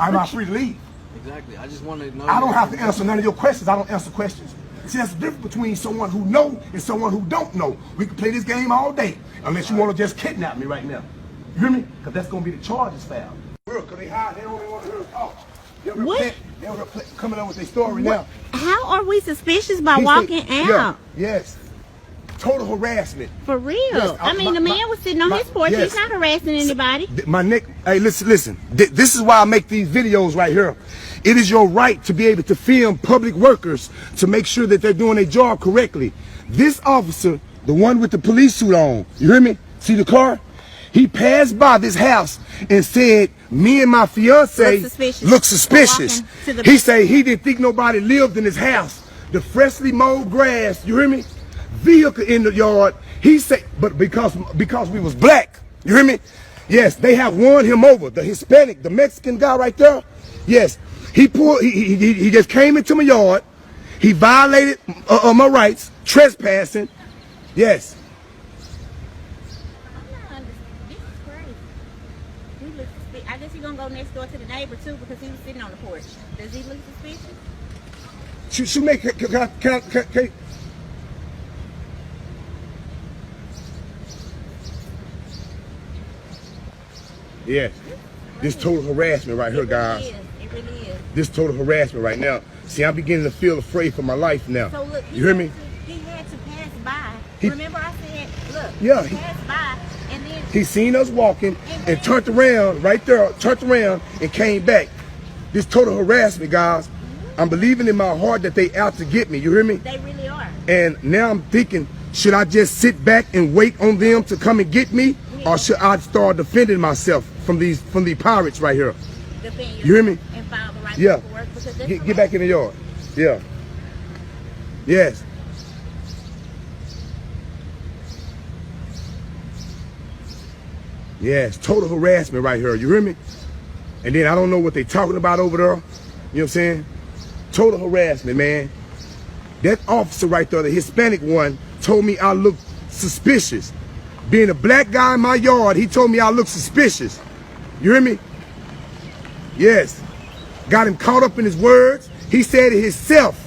I'm not free to leave. Exactly. I just want to know. I don't have to answer none of your questions. I don't answer questions. See, that's the difference between someone who knows and someone who don't know. We can play this game all day, unless you want to just kidnap me right now. You hear me? Because that's going to be the charges foul. Because they hide, they don't want to hear us talk. What? They're coming up with their story now. How are we suspicious by walking out? Yeah, yes. Total harassment. For real? Yes, I mean, the man was sitting on his porch. Yes. He's not harassing anybody. My neck. Hey, listen. This is why I make these videos right here. It is your right to be able to film public workers to make sure that they're doing their job correctly. This officer, the one with the police suit on, you hear me? See the car? He passed by this house and said, me and my fiance look suspicious. He said he didn't think nobody lived in his house. The freshly mowed grass, you hear me? Vehicle in the yard. He said, but because we was black, you hear me? Yes, they have won him over. The Hispanic, the Mexican guy right there. Yes, he just came into my yard. He violated my rights, trespassing. Yes. I guess you're gonna go next door to the neighbor too because he was sitting on the porch. Does he look suspicious? Shoemaker, can yes. This total harassment right here, guys. It really is. This total harassment right now. See, I'm beginning to feel afraid for my life now. So look, you hear me? He had to pass by. Remember I said, look, yeah, he passed by and then he seen us walking and turned around right there, turned around and came back. This total harassment, guys. I'm believing in my heart that they out to get me. You hear me? They really are. And now I'm thinking, should I just sit back and wait on them to come and get me? Or should I start defending myself from these pirates right here? Defend you hear me? And file the right paperwork, get back in the yard. Yeah. Yes. Yes, total harassment right here. You hear me? And then I don't know what they talking about over there. You know what I'm saying? Total harassment, man. That officer right there, the Hispanic one, told me I look suspicious. Being a black guy in my yard, he told me I look suspicious. You hear me? Yes. Got him caught up in his words. He said it himself.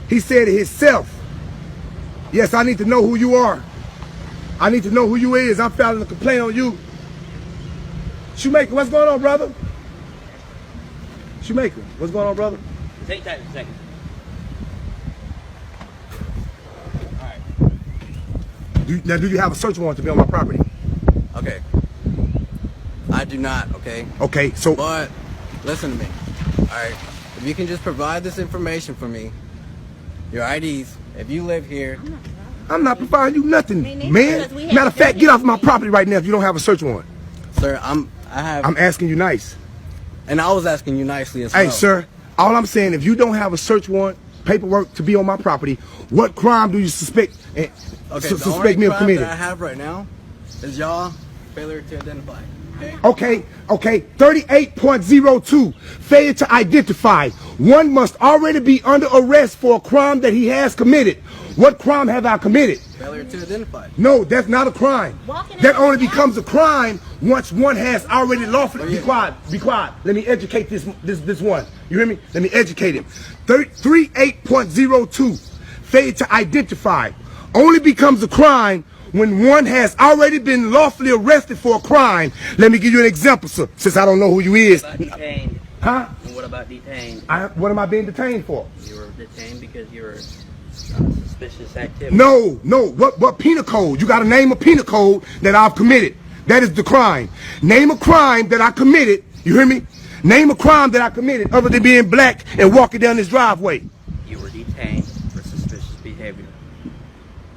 He said it himself. Yes, I need to know who you are. I need to know who you is. I'm filing a complaint on you. Shoemaker, what's going on, brother? Shoemaker, what's going on, brother? Take that in a second. Now, do you have a search warrant to be on my property? Okay. I do not, okay? Okay, so... But, listen to me, alright? If you can just provide this information for me, your IDs, if you live here... I'm not providing you nothing, man. Matter of fact, get off my property right now if you don't have a search warrant. Sir, I'm asking you nice. And I was asking you nicely as well. Hey, sir, all I'm saying, if you don't have a search warrant, paperwork to be on my property, what crime do you suspect me of committing? The only crime that I have right now is y'all failure to identify. Okay, 38.02, failure to identify. One must already be under arrest for a crime that he has committed. What crime have I committed? Failure to identify. No, that's not a crime. That only becomes a crime once one has already lawfully... Be quiet. Let me educate this one. You hear me? Let me educate him. 38.02, failure to identify, only becomes a crime when one has already been lawfully arrested for a crime. Let me give you an example, sir, since I don't know who you is. What about detained? Huh? And what about detained? What am I being detained for? You were detained because you were suspicious activity. No. What penal code? You got to name a penal code that I've committed. That is the crime. Name a crime that I committed. You hear me? Name a crime that I committed other than being black and walking down this driveway. You were detained for suspicious behavior.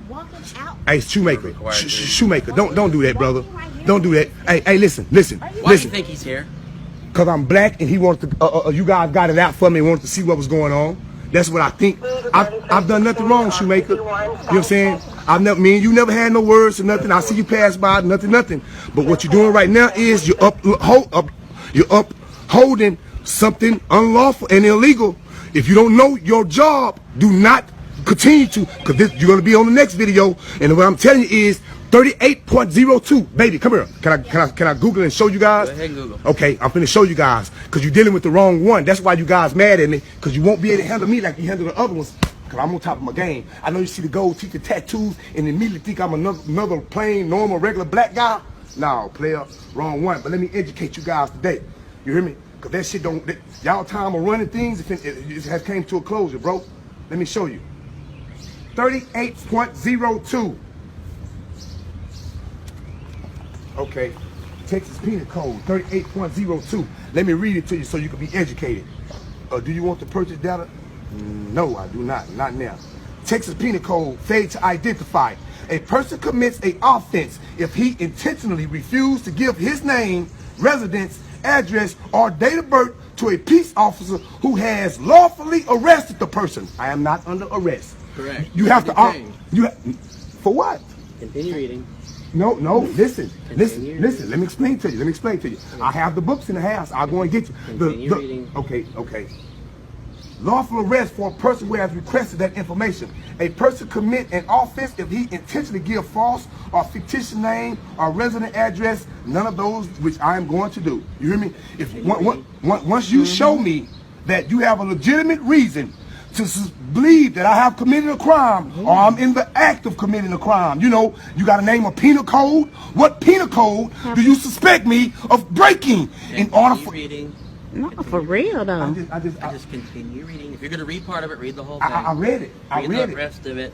Walking out. Hey, Shoemaker. Shoemaker, don't do that, brother. Don't do that. Hey, listen. Why do you think he's here? Because I'm black and he wanted to, you guys got it out for me and wanted to see what was going on. That's what I think. I've done nothing wrong, Shoemaker. You know what I'm saying? Me and you never had no words or nothing. I see you pass by, nothing. But what you're doing right now is you're upholding something unlawful and illegal. If you don't know your job, do not continue to, because you're going to be on the next video. And what I'm telling you is 38.02. Baby, come here. Can I Google and show you guys? Go ahead and Google. Okay, I'm finna show you guys. Because you're dealing with the wrong one. That's why you guys mad at me. Because you won't be able to handle me like you handle the other ones. Because I'm on top of my game. I know you see the gold teeth, the tattoos, and immediately think I'm another plain, normal, regular black guy. No, player, wrong one. But let me educate you guys today. You hear me? Because that shit don't, y'all time of running things, it has came to a closure, bro. Let me show you. 38.02. Okay, Texas Penal Code 38.02. Let me read it to you so you can be educated. Do you want to purchase data? No, I do not. Not now. Texas Penal Code, failure to identify. A person commits an offense if he intentionally refused to give his name, residence, address, or date of birth to a peace officer who has lawfully arrested the person. I am not under arrest. Correct. You have to. For what? Continue reading. No, listen. Let me explain to you. I have the books in the house. I'll go and get you. Continue reading. Okay. Lawful arrest for a person who has requested that information. A person commit an offense if he intentionally give false or fictitious name or resident address. None of those which I am going to do. You hear me? If once you show me that you have a legitimate reason to believe that I have committed a crime or I'm in the act of committing a crime. You know, you got to name a penal code. What penal code do you suspect me of breaking in order for... Reading. No, for real though. I just continue reading. If you're going to read part of it, read the whole thing. I read it. I read the it. rest of it.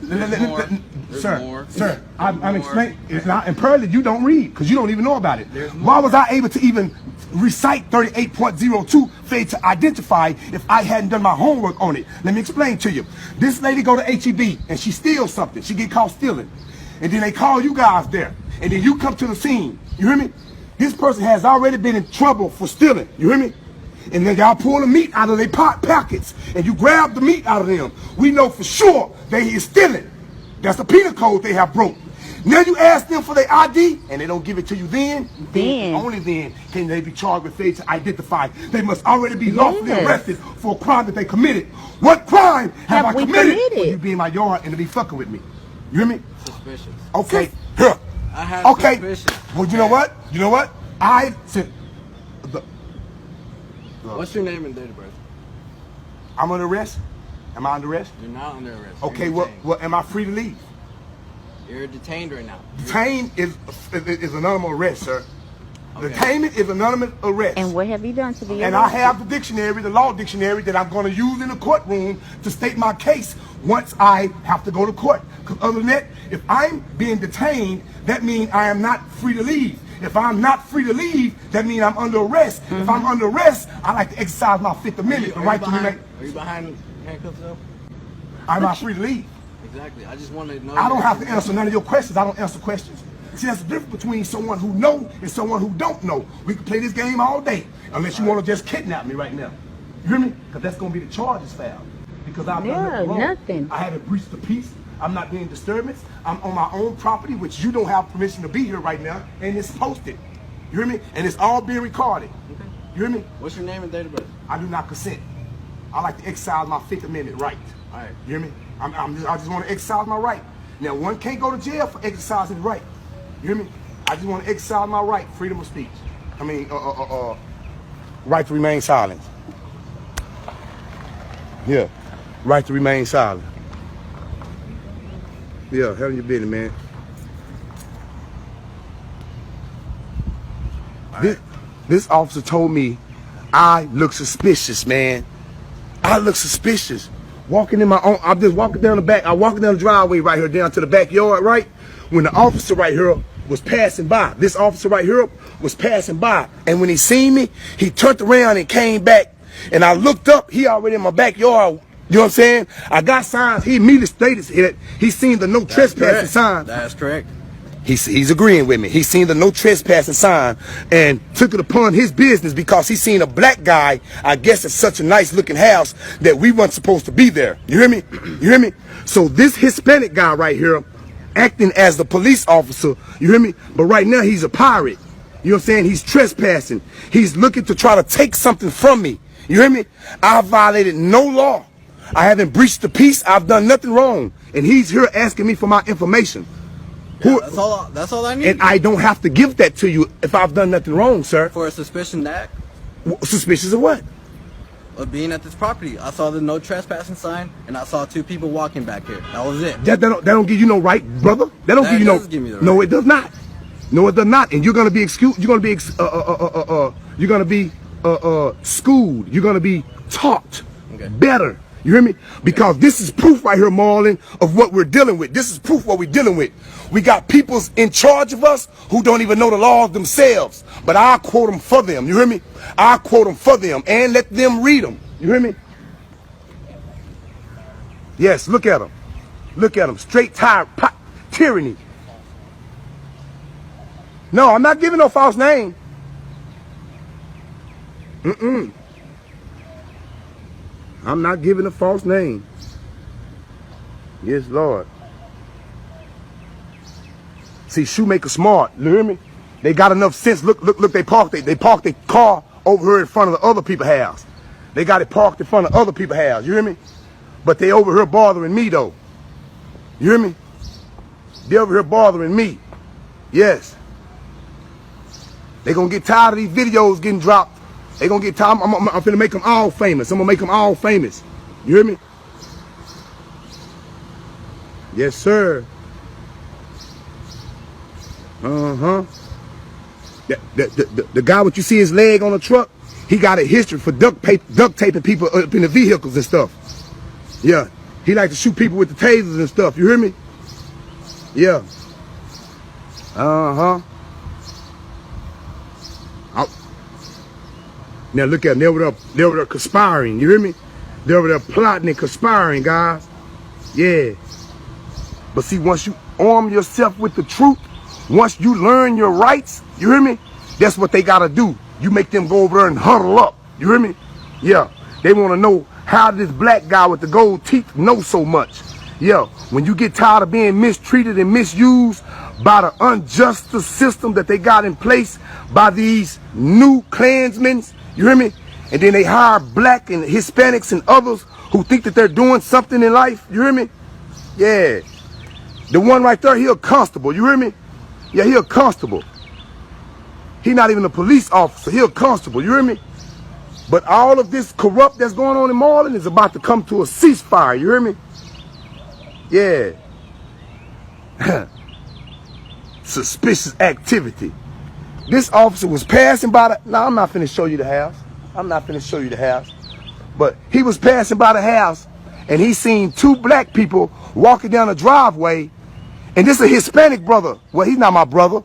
Sir, I'm explaining. It's not, and apparently you don't read because you don't even know about it. Why was I able to even recite 38.02 failure to identify if I hadn't done my homework on it? Let me explain to you. This lady go to HEB and she steals something. She get caught stealing. And then they call you guys there. And then you come to the scene. You hear me? This person has already been in trouble for stealing. You hear me? And then y'all pull the meat out of their pockets and you grab the meat out of them. We know for sure they is stealing. That's the penal code they have broke. Now you ask them for their ID and they don't give it to you then only then can they be charged with failure to identify. They must already be lawfully arrested for a crime that they committed. What crime have I committed? For you be in my yard and to be fucking with me. You hear me? Suspicious. Okay. Here. I have suspicion. Well, you know what? I said... What's your name and date of birth? I'm under arrest? Am I under arrest? You're not under arrest. Okay, well, am I free to leave? You're detained right now. Detained is anonymous arrest, sir. Okay. Detainment is anonymous arrest. And what have you done to be And I have the dictionary, the law dictionary, that I'm going to use in the courtroom to state my case once I have to go to court. Because other than that, if I'm being detained, that means I am not free to leave. If I'm not free to leave, that means I'm under arrest. If I'm under arrest, I like to exercise my Fifth Amendment, the right to remain. Are you behind handcuffs though? I'm not free to leave. Exactly. I just want to know. I don't have to answer none of your questions. I don't answer questions. See, that's the difference between someone who knows and someone who don't know. We can play this game all day, unless you want to just kidnap me right now. You hear me? Because that's going to be the charges filed. Because I've done nothing. I haven't breached the peace. I'm not being disturbance. I'm on my own property, which you don't have permission to be here right now, and it's posted. You hear me? And it's all being recorded. Okay. You hear me? What's your name and date of birth? I do not consent. I like to exercise my Fifth Amendment right. All right. You hear me? I just want to exercise my right. Now, one can't go to jail for exercising the right. You hear me? I just want to exercise my right, freedom of speech. I mean, right to remain silent. Yeah, right to remain silent. Yeah, handle your business, man. This officer told me I look suspicious, man. I look suspicious. Walking in my own, I'm just walking down the back. I'm walking down the driveway right here down to the backyard, right? When the officer right here was passing by, this officer right here was passing by. And when he seen me, he turned around and came back. And I looked up, he already in my backyard. You know what I'm saying? I got signs. He immediately stated that he seen the no trespassing sign. That's correct. He's agreeing with me. He seen the no trespassing sign and took it upon his business because he seen a black guy, I guess it's such a nice looking house, that we weren't supposed to be there. You hear me? You hear me? So this Hispanic guy right here acting as the police officer, you hear me? But right now he's a pirate. You know what I'm saying? He's trespassing. He's looking to try to take something from me. You hear me? I violated no law. I haven't breached the peace. I've done nothing wrong. And he's here asking me for my information. Yeah, that's all I need. And I don't have to give that to you if I've done nothing wrong, sir. For a suspicion that Suspicious of what? of being at this property. I saw the no trespassing sign, and I saw 2 people walking back here. That was it. That don't give you no right, brother. That don't That give you no. does give me the right. No, it does not. No, it does not. And you're gonna be excused. You're gonna be schooled. You're gonna be taught better. You hear me? Because this is proof right here, Marlon, of what we're dealing with. This is proof what we're dealing with. We got peoples in charge of us who don't even know the laws themselves. But I'll quote them for them. You hear me? I'll quote them for them and let them read them. You hear me? Yes, look at them. Look at them. Straight tyranny. No, I'm not giving no false name. I'm not giving a false name. Yes, Lord. See, Shoemaker smart. You hear me? They got enough sense. Look, they parked their car over here in front of the other people's house. They got it parked in front of other people's house. You hear me? But they over here bothering me, though. You hear me? They over here bothering me. Yes. They gonna get tired of these videos getting dropped. They gonna get tired. I'm finna make them all famous. I'm gonna make them all famous. You hear me? Yes, sir. The guy, what you see his leg on the truck, he got a history for duct taping people up in the vehicles and stuff. Yeah. He like to shoot people with the tasers and stuff. You hear me? Yeah. Now look at them. They over there conspiring. You hear me? They're over there plotting and conspiring, guys. Yeah. But see, once you arm yourself with the truth, once you learn your rights, you hear me? That's what they gotta do. You make them go over there and huddle up. You hear me? Yeah. They wanna know how this black guy with the gold teeth knows so much. Yeah. When you get tired of being mistreated and misused by the unjust system that they got in place by these new Klansmen, you hear me? And then they hire black and Hispanics and others who think that they're doing something in life. You hear me? Yeah. The one right there, he a constable. You hear me? Yeah, he a constable. He not even a police officer. He a constable. You hear me? But all of this corrupt that's going on in Marlin is about to come to a ceasefire. You hear me? Yeah. Suspicious activity. This officer was passing by the... No, I'm not finna show you the house. I'm not finna show you the house. But he was passing by the house and he seen 2 black people walking down the driveway. And this is a Hispanic brother. Well, he's not my brother.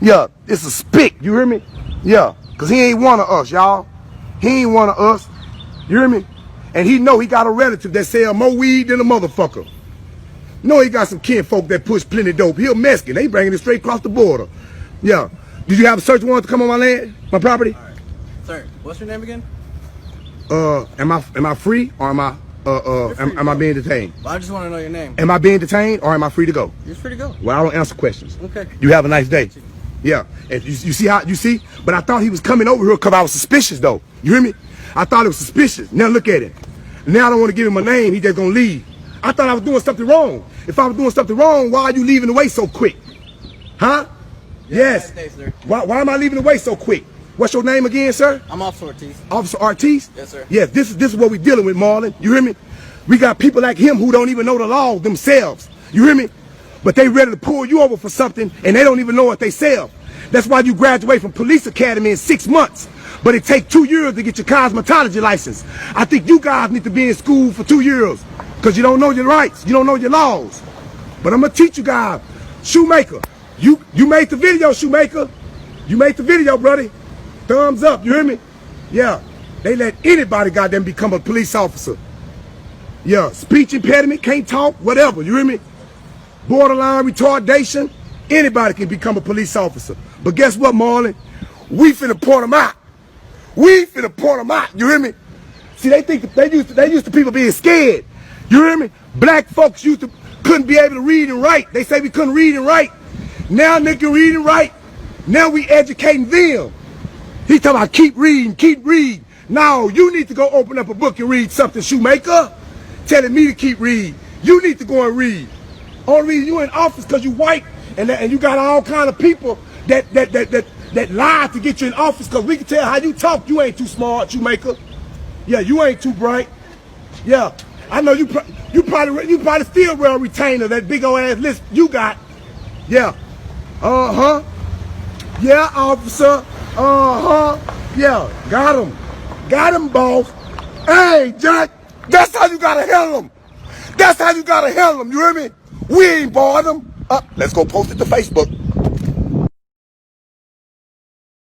Yeah, it's a spick. You hear me? Yeah, because he ain't one of us, y'all. He ain't one of us. You hear me? And he know he got a relative that sell more weed than a motherfucker. Know he got some kinfolk that push plenty dope. He a Mexican. They bringing it straight across the border. Yeah. Did you have a search warrant to come on my land, my property? All right. Sir, what's your name again? Am I free or am I being detained? Well, I just want to know your name. Am I being detained or am I free to go? You're free to go. Well, I don't answer questions. Okay. You have a nice day. Yeah. And you see how you see? But I thought he was coming over here because I was suspicious though. You hear me? I thought it was suspicious. Now look at it. Now I don't want to give him a name. He just gonna leave. I thought I was doing something wrong. If I was doing something wrong, why are you leaving away so quick? Huh? Yes. Nice day, sir. Why am I leaving away so quick? What's your name again, sir? I'm Officer Ortiz. Officer Ortiz? Yes, sir. Yes, this is what we're dealing with, Marlon. You hear me? We got people like him who don't even know the law themselves. You hear me? But they ready to pull you over for something and they don't even know what they sell. That's why you graduate from police academy in 6 months. But it takes 2 years to get your cosmetology license. I think you guys need to be in school for 2 years because you don't know your rights. You don't know your laws. But I'm going to teach you guys. Shoemaker, you made the video, Shoemaker. You made the video, buddy. Thumbs up, you hear me? Yeah. They let anybody goddamn become a police officer. Yeah. Speech impediment, can't talk, whatever, you hear me? Borderline retardation, anybody can become a police officer. But guess what, Marlon? We finna point them out. We finna point them out, you hear me? See, they think they used to people being scared. You hear me? Black folks couldn't be able to read and write. They say we couldn't read and write. Now they can read and write. Now we educating them. He talking about keep reading, keep reading. No, you need to go open up a book and read something, Shoemaker. Telling me to keep reading. You need to go and read. Only reason you in office because you white And you got all kind of people that lie to get you in office, because we can tell how you talk. You ain't too smart, you maker. Yeah, you ain't too bright. Yeah, I know you probably still wear a retainer, that big old ass list you got. Yeah. Yeah, officer. Yeah, got him. Got him, boss. Hey, Jack, that's how you gotta handle him. That's how you gotta handle him, you hear me? We ain't bored him. Let's go post it to Facebook.